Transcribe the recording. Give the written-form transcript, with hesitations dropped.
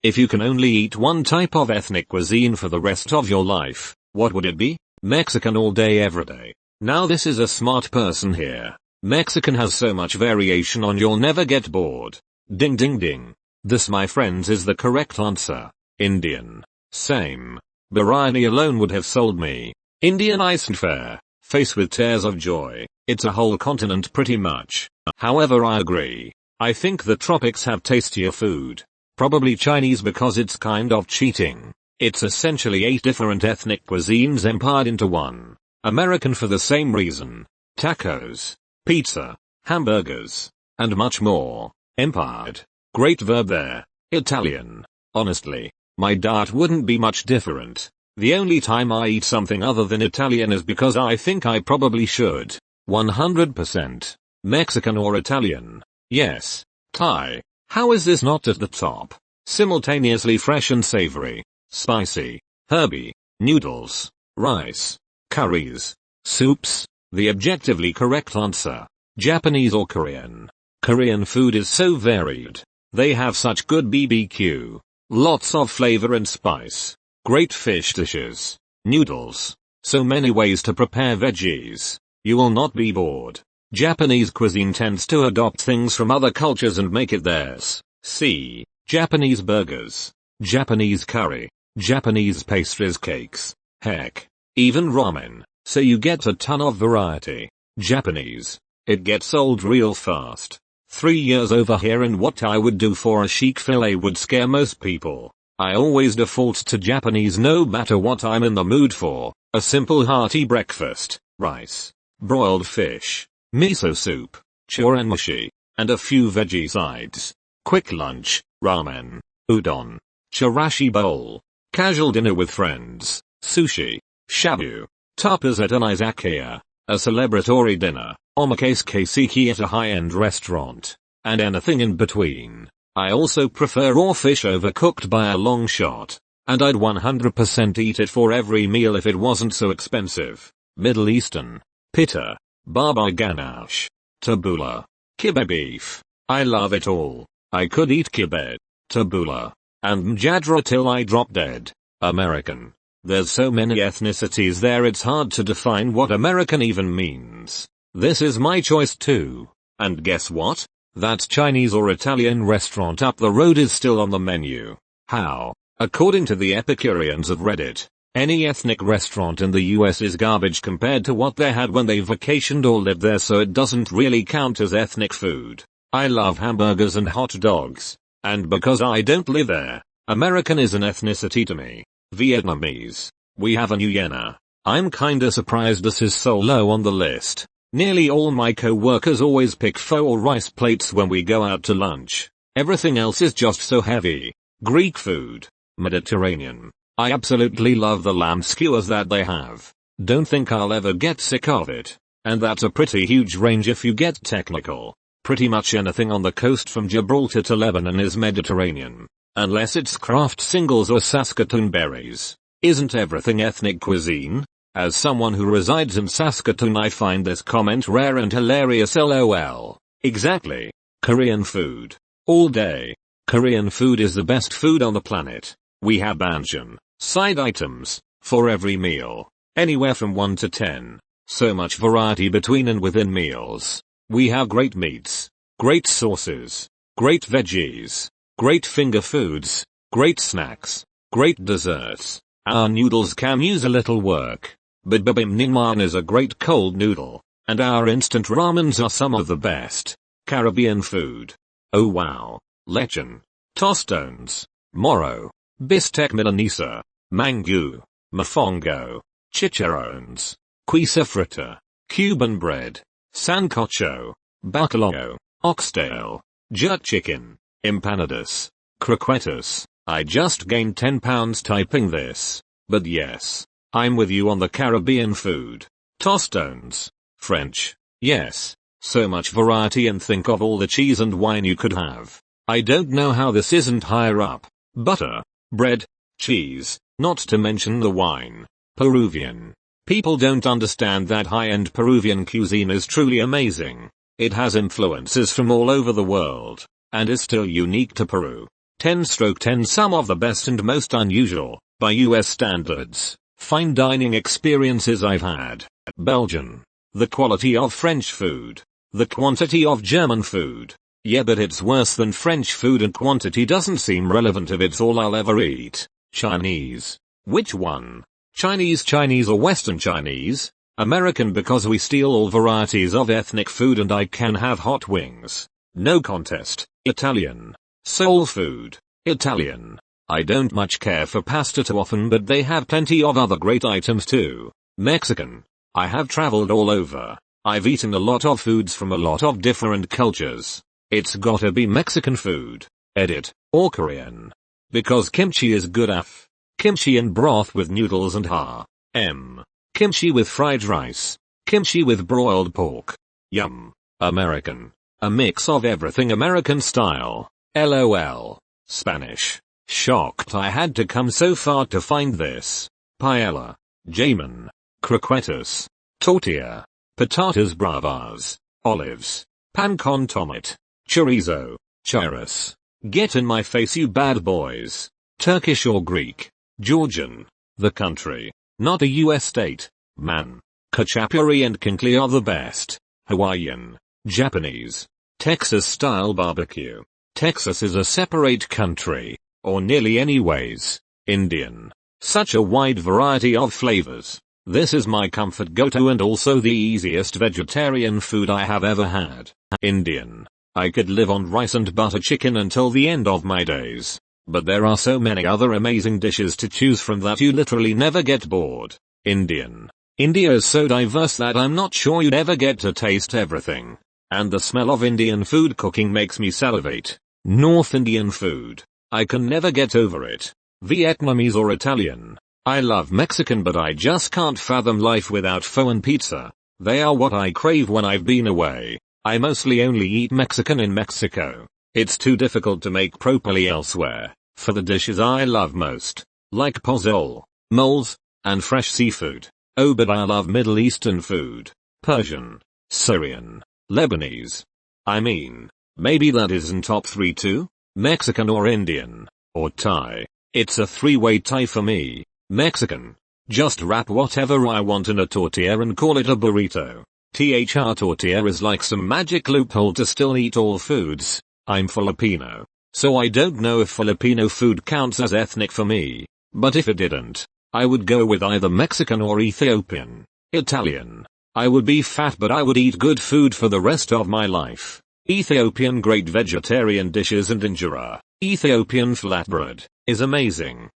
If you can only eat one type of ethnic cuisine for the rest of your life, what would it be? Mexican all day every day. Now this is a smart person here. Mexican has so much variation on you'll never get bored. Ding ding ding. This my friends is the correct answer. Indian. Same. Biryani alone would have sold me. Indian iced fare. Face with tears of joy. It's a whole continent pretty much. However, I agree. I think the tropics have tastier food. Probably Chinese because it's kind of cheating. It's essentially 8 different ethnic cuisines empired into one. American for the same reason. Tacos, pizza, hamburgers, and much more. Empired. Great verb there. Italian. Honestly, my diet wouldn't be much different. The only time I eat something other than Italian is because I think I probably should. 100%. Mexican or Italian. Yes. Thai. How is this not at the top? Simultaneously fresh and savory. Spicy. Herby. Noodles. Rice. Curries. Soups. The objectively correct answer. Japanese or Korean. Korean food is so varied. They have such good BBQ. Lots of flavor and spice. Great fish dishes. Noodles. So many ways to prepare veggies. You will not be bored. Japanese cuisine tends to adopt things from other cultures and make it theirs. See, Japanese burgers. Japanese curry. Japanese pastries, cakes. Heck, even ramen. So you get a ton of variety. Japanese. It gets old real fast. 3 years over here and what I would do for a chic fillet would scare most people. I always default to Japanese no matter what I'm in the mood for. A simple hearty breakfast, rice, broiled fish, miso soup, choranmushi, and a few veggie sides. Quick lunch, ramen, udon, chirashi bowl. Casual dinner with friends, sushi, shabu, tapas at an izakaya, a celebratory dinner, omakase keiseki at a high-end restaurant, and anything in between. I also prefer raw fish overcooked by a long shot, and I'd 100% eat it for every meal if it wasn't so expensive. Middle Eastern, pitta, baba ganache, tabbouleh, kibbe beef. I love it all. I could eat kibbe, tabbouleh, and mjadra till I drop dead. American. There's so many ethnicities there it's hard to define what American even means. This is my choice too. And guess what? That Chinese or Italian restaurant up the road is still on the menu. How? According to the Epicureans of Reddit, any ethnic restaurant in the US is garbage compared to what they had when they vacationed or lived there, so it doesn't really count as ethnic food. I love hamburgers and hot dogs. And because I don't live there, American is an ethnicity to me. Vietnamese. We have a Nguyena. I'm kinda surprised this is so low on the list. Nearly all my co-workers always pick pho or rice plates when we go out to lunch. Everything else is just so heavy. Greek food. Mediterranean. I absolutely love the lamb skewers that they have. Don't think I'll ever get sick of it. And that's a pretty huge range if you get technical. Pretty much anything on the coast from Gibraltar to Lebanon is Mediterranean. Unless it's Kraft singles or Saskatoon berries. Isn't everything ethnic cuisine? As someone who resides in Saskatoon, I find this comment rare and hilarious. LOL. Exactly. Korean food. All day. Korean food is the best food on the planet. We have banchan, side items, for every meal. Anywhere from 1 to 10. So much variety between and within meals. We have great meats, great sauces, great veggies, great finger foods, great snacks, great desserts. Our noodles can use a little work, but bibimbap is a great cold noodle, and our instant ramens are some of the best. Caribbean food. Oh wow. Lechon, tostones, moro, bistec milanesa, mango, mofongo, chicharrones, queso frita, Cuban bread, sancocho, bacalao, oxtail, jerk chicken, empanadas, croquetas. I just gained 10 pounds typing this. But yes, I'm with you on the Caribbean food. Tostones. French. Yes. So much variety, and think of all the cheese and wine you could have. I don't know how this isn't higher up. Butter, bread, cheese, not to mention the wine. Peruvian. People don't understand that high-end Peruvian cuisine is truly amazing. It has influences from all over the world, and is still unique to Peru. 10/10 some of the best and most unusual, by US standards, fine dining experiences I've had. Belgian. The quality of French food. The quantity of German food. Yeah, but it's worse than French food, and quantity doesn't seem relevant if it's all I'll ever eat. Chinese. Which one? Chinese or Western Chinese? American, because we steal all varieties of ethnic food and I can have hot wings. No contest. Italian. Soul food. Italian. I don't much care for pasta too often, but they have plenty of other great items too. Mexican. I have traveled all over. I've eaten a lot of foods from a lot of different cultures. It's gotta be Mexican food. Edit. Or Korean. Because kimchi is good af. Kimchi in broth with noodles and kimchi with fried rice. Kimchi with broiled pork. Yum. American. A mix of everything American style. LOL. Spanish. Shocked I had to come so far to find this. Paella. Jamin. Croquetas. Tortilla. Patatas bravas. Olives. Pan con tomate. Chorizo. Churros. Get in my face, you bad boys. Turkish or Greek. Georgian. The country. Not a US state. Man. Khachapuri and kinkli are the best. Hawaiian. Japanese. Texas style barbecue. Texas is a separate country. Or nearly anyways. Indian. Such a wide variety of flavors. This is my comfort go-to and also the easiest vegetarian food I have ever had. Indian. I could live on rice and butter chicken until the end of my days. But there are so many other amazing dishes to choose from that you literally never get bored. Indian. India is so diverse that I'm not sure you'd ever get to taste everything. And the smell of Indian food cooking makes me salivate. North Indian food. I can never get over it. Vietnamese or Italian. I love Mexican, but I just can't fathom life without pho and pizza. They are what I crave when I've been away. I mostly only eat Mexican in Mexico. It's too difficult to make properly elsewhere. For the dishes I love most, like pozole, moles, and fresh seafood. Oh, but I love Middle Eastern food. Persian, Syrian, Lebanese. I mean, maybe that isn't top 3 too? Mexican or Indian, or Thai. It's a 3-way tie for me. Mexican. Just wrap whatever I want in a tortilla and call it a burrito. Tortilla is like some magic loophole to still eat all foods. I'm Filipino. So I don't know if Filipino food counts as ethnic for me. But if it didn't, I would go with either Mexican or Ethiopian. Italian. I would be fat, but I would eat good food for the rest of my life. Ethiopian, great vegetarian dishes and injera. Ethiopian flatbread is amazing.